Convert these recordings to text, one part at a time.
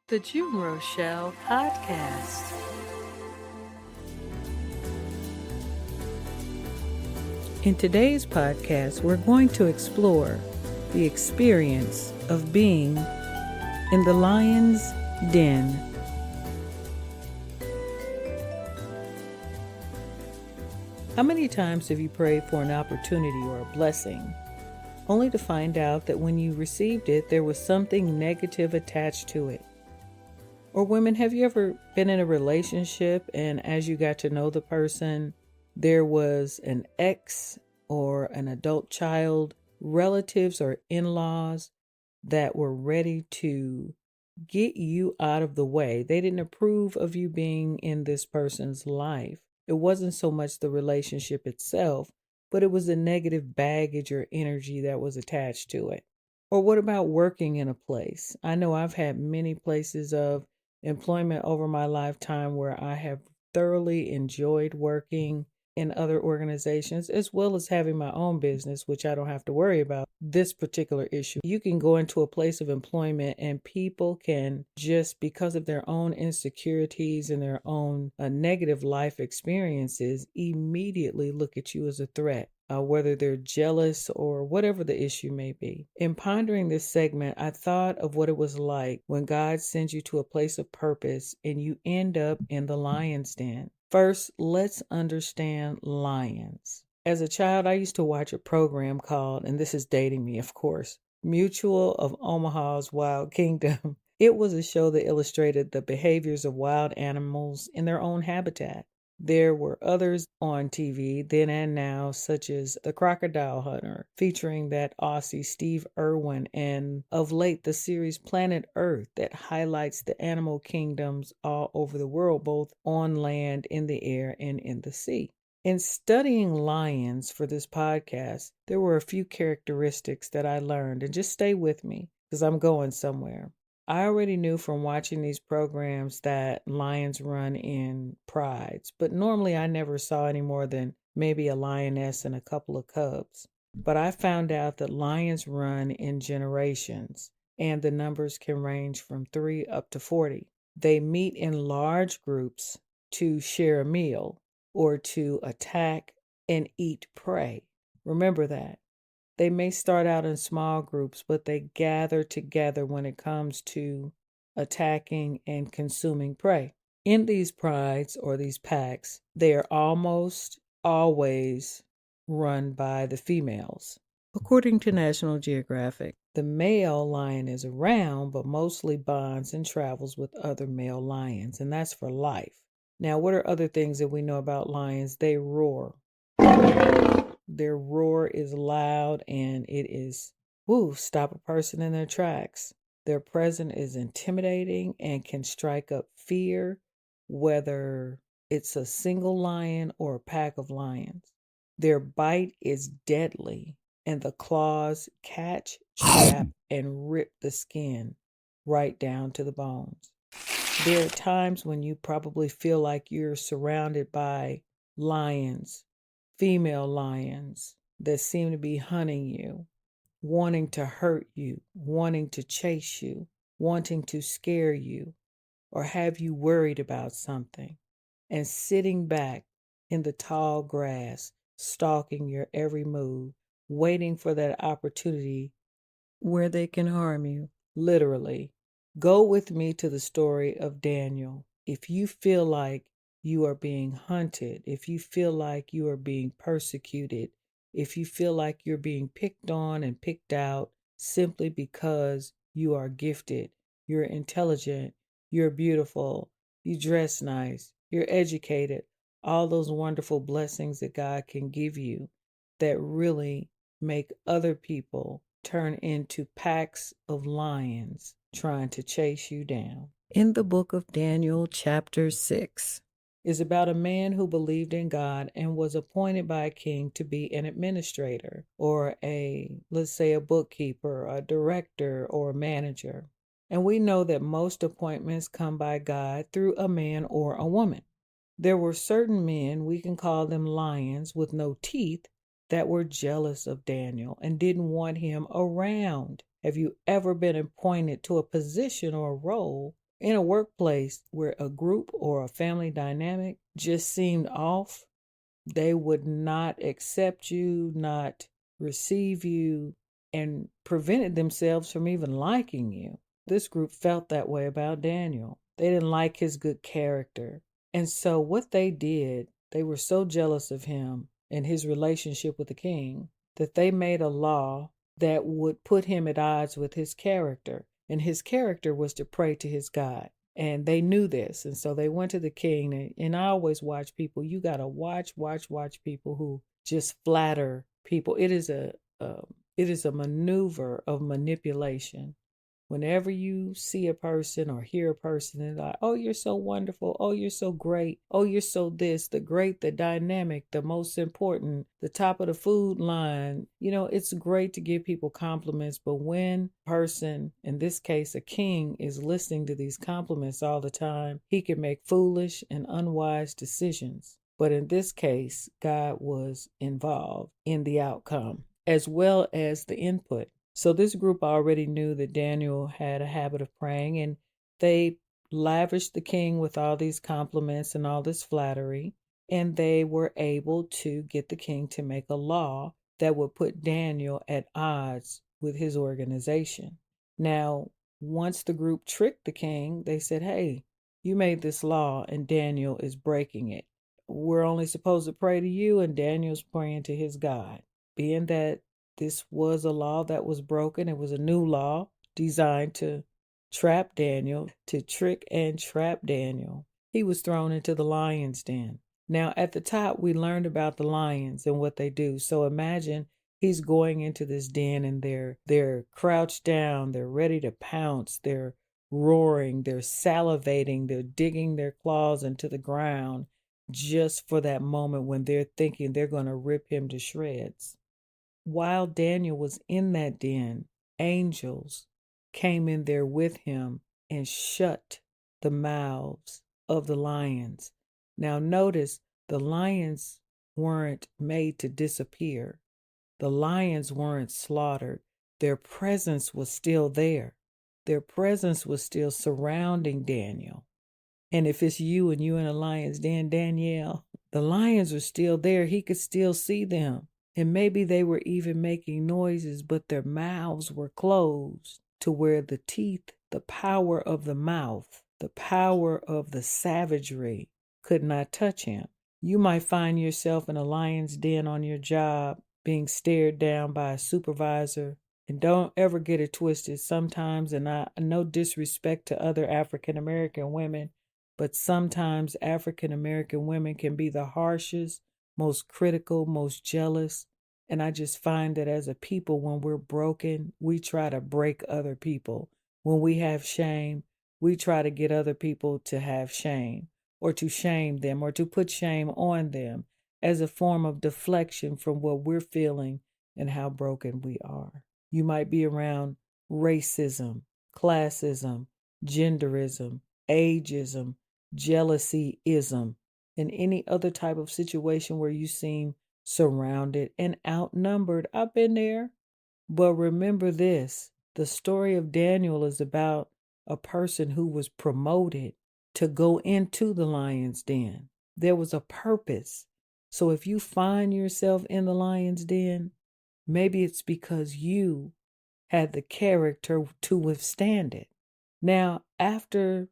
The June Rochelle Podcast. In today's podcast, we're going to explore the experience of being in the lion's den. How many times have you prayed for an opportunity or a blessing, only to find out that when you received it, there was something negative attached to it? Or women, have you ever been in a relationship and as you got to know the person, there was an ex or an adult child, relatives or in-laws that were ready to get you out of the way? They didn't approve of you being in this person's life. It wasn't so much the relationship itself, but it was the negative baggage or energy that was attached to it. Or what about working in a place? I know I've had many places of employment over my lifetime where I have thoroughly enjoyed working in other organizations, as well as having my own business, which I don't have to worry about this particular issue. You can go into a place of employment and people can, just because of their own insecurities and their own negative life experiences, immediately look at you as a threat. Whether they're jealous or whatever the issue may be. In pondering this segment, I thought of what it was like when God sends you to a place of purpose and you end up in the lion's den. First, let's understand lions. As a child, I used to watch a program called, and this is dating me, of course, Mutual of Omaha's Wild Kingdom. It was a show that illustrated the behaviors of wild animals in their own habitat. There were others on TV then and now, such as The Crocodile Hunter, featuring that Aussie Steve Irwin, and of late the series Planet Earth that highlights the animal kingdoms all over the world, both on land, in the air, and in the sea. In studying lions for this podcast, there were a few characteristics that I learned, and just stay with me because I'm going somewhere. I already knew from watching these programs that lions run in prides, but normally I never saw any more than maybe a lioness and a couple of cubs. But I found out that lions run in generations, and the numbers can range from 3 up to 40. They meet in large groups to share a meal or to attack and eat prey. Remember that. They may start out in small groups, but they gather together when it comes to attacking and consuming prey. In these prides or these packs, they are almost always run by the females. According to National Geographic, the male lion is around, but mostly bonds and travels with other male lions, and that's for life. Now, what are other things that we know about lions? They roar. Their roar is loud and it is, stop a person in their tracks. Their presence is intimidating and can strike up fear, whether it's a single lion or a pack of lions. Their bite is deadly and the claws catch, trap, and rip the skin right down to the bones. There are times when you probably feel like you're surrounded by lions, female lions that seem to be hunting you, wanting to hurt you, wanting to chase you, wanting to scare you, or have you worried about something, and sitting back in the tall grass, stalking your every move, waiting for that opportunity where they can harm you, literally. Go with me to the story of Daniel. If you feel like you are being hunted, if you feel like you are being persecuted, if you feel like you're being picked on and picked out simply because you are gifted, you're intelligent, you're beautiful, you dress nice, you're educated, all those wonderful blessings that God can give you that really make other people turn into packs of lions trying to chase you down. In the book of Daniel, chapter 6, is about a man who believed in God and was appointed by a king to be an administrator or let's say a bookkeeper, a director, or a manager. And we know that most appointments come by God through a man or a woman. There were certain men, we can call them lions with no teeth, that were jealous of Daniel and didn't want him around. Have you ever been appointed to a position or a role In a workplace where a group or a family dynamic just seemed off, they would not accept you, not receive you, and prevented themselves from even liking you. This group felt that way about Daniel. They didn't like his good character. And so, what they did, they were so jealous of him and his relationship with the king that they made a law that would put him at odds with his character. And his character was to pray to his God. And they knew this. And so they went to the king. And I always watch people. You got to watch people who just flatter people. It is a maneuver of manipulation. Whenever you see a person or hear a person and like, oh, you're so wonderful. Oh, you're so great. Oh, you're so this, the great, the dynamic, the most important, the top of the food line. It's great to give people compliments, but when a person, in this case, a king, is listening to these compliments all the time, he can make foolish and unwise decisions. But in this case, God was involved in the outcome as well as the input. So this group already knew that Daniel had a habit of praying, and they lavished the king with all these compliments and all this flattery, and they were able to get the king to make a law that would put Daniel at odds with his organization. Now, once the group tricked the king, they said, hey, you made this law and Daniel is breaking it. We're only supposed to pray to you, and Daniel's praying to his God. Being that this was a law that was broken, it was a new law designed to trap Daniel, to trick and trap Daniel. He was thrown into the lion's den. Now, at the top, we learned about the lions and what they do. So imagine he's going into this den and they're crouched down, they're ready to pounce, they're roaring, they're salivating, they're digging their claws into the ground just for that moment when they're thinking they're going to rip him to shreds. While Daniel was in that den, angels came in there with him and shut the mouths of the lions. Now, notice the lions weren't made to disappear, the lions weren't slaughtered. Their presence was still there, their presence was still surrounding Daniel. And if it's you and you in a lion's den, Danielle, the lions are still there. He could still see them. And maybe they were even making noises, but their mouths were closed to where the teeth, the power of the mouth, the power of the savagery could not touch him. You might find yourself in a lion's den on your job, being stared down by a supervisor. And don't ever get it twisted. Sometimes, and no disrespect to other African American women, but sometimes African American women can be the harshest, most critical, most jealous. And I just find that as a people, when we're broken, we try to break other people. When we have shame, we try to get other people to have shame, or to shame them, or to put shame on them as a form of deflection from what we're feeling and how broken we are. You might be around racism, classism, genderism, ageism, jealousy-ism, and any other type of situation where you seem surrounded and outnumbered. I've been there. But remember this, the story of Daniel is about a person who was promoted to go into the lion's den. There was a purpose. So if you find yourself in the lion's den, maybe it's because you had the character to withstand it. Now, after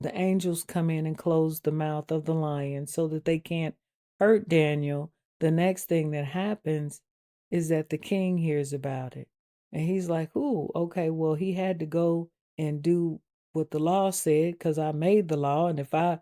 the angels come in and close the mouth of the lion so that they can't hurt Daniel, the next thing that happens is that the king hears about it. And he's like, ooh, okay, well, he had to go and do what the law said because I made the law. And if I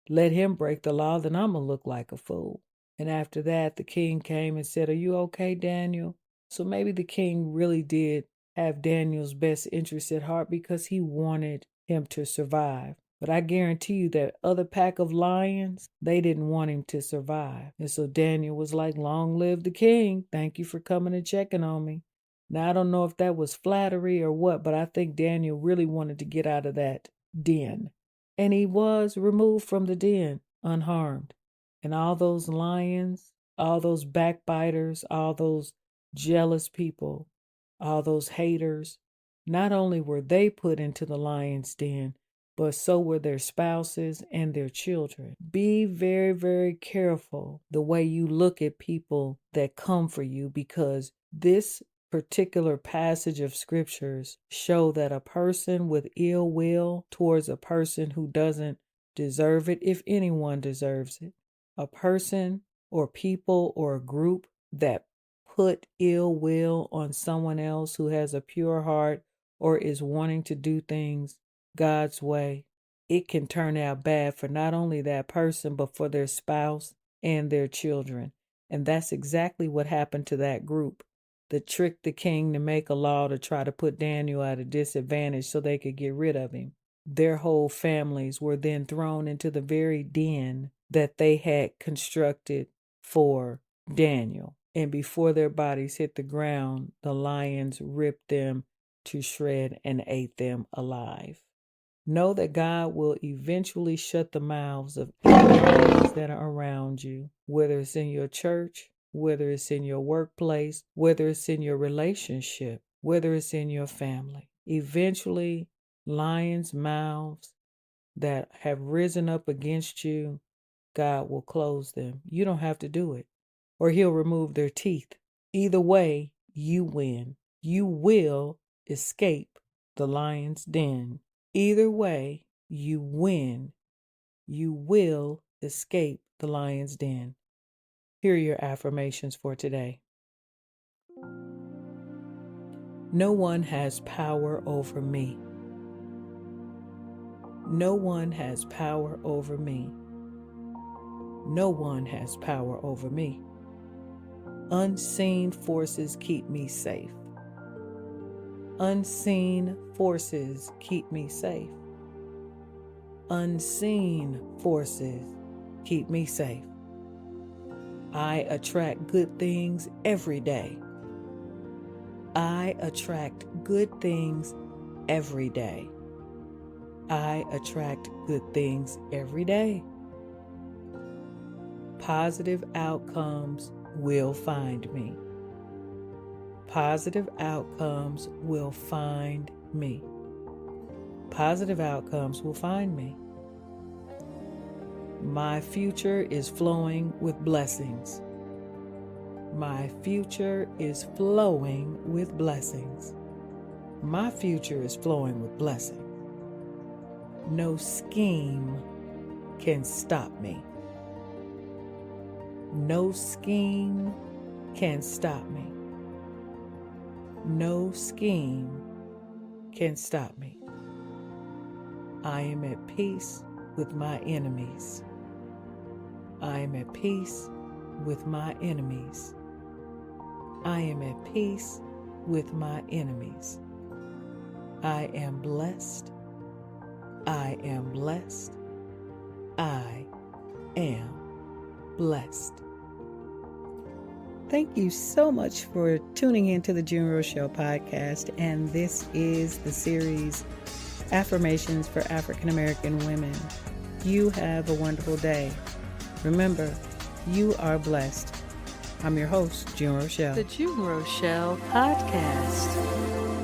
let him break the law, then I'm going to look like a fool. And after that, the king came and said, are you okay, Daniel? So maybe the king really did have Daniel's best interest at heart because he wanted him to survive. But I guarantee you that other pack of lions, they didn't want him to survive. And so Daniel was like, long live the king. Thank you for coming and checking on me. Now, I don't know if that was flattery or what, but I think Daniel really wanted to get out of that den. And he was removed from the den unharmed. And all those lions, all those backbiters, all those jealous people, all those haters, not only were they put into the lion's den, but so were their spouses and their children. Be very, very careful the way you look at people that come for you, because this particular passage of scriptures show that a person with ill will towards a person who doesn't deserve it, if anyone deserves it, a person or people or a group that put ill will on someone else who has a pure heart or is wanting to do things God's way, it can turn out bad for not only that person, but for their spouse and their children. And that's exactly what happened to that group that tricked the king to make a law to try to put Daniel at a disadvantage so they could get rid of him. Their whole families were then thrown into the very den that they had constructed for Daniel. And before their bodies hit the ground, the lions ripped them to shred and ate them alive. Know that God will eventually shut the mouths of enemies that are around you, whether it's in your church, whether it's in your workplace, whether it's in your relationship, whether it's in your family. Eventually, lions' mouths that have risen up against you, God will close them. You don't have to do it, or he'll remove their teeth. Either way, you win. You will escape the lion's den. Either way, you win. You will escape the lion's den. Here are your affirmations for today. No one has power over me. No one has power over me. No one has power over me. Unseen forces keep me safe. Unseen forces keep me safe. Unseen forces keep me safe. I attract good things every day. I attract good things every day. I attract good things every day. Positive outcomes will find me. Positive outcomes will find me. Positive outcomes will find me. My future is flowing with blessings. My future is flowing with blessings. My future is flowing with blessings. No scheme can stop me. No scheme can stop me. No scheme can stop me. I am at peace with my enemies. I am at peace with my enemies. I am at peace with my enemies. I am blessed. I am blessed. I am blessed. Thank you so much for tuning into the June Rose Show podcast, and this is the series Affirmations for African American Women. You have a wonderful day. Remember, you are blessed. I'm your host, June Rochelle. The June Rochelle Podcast.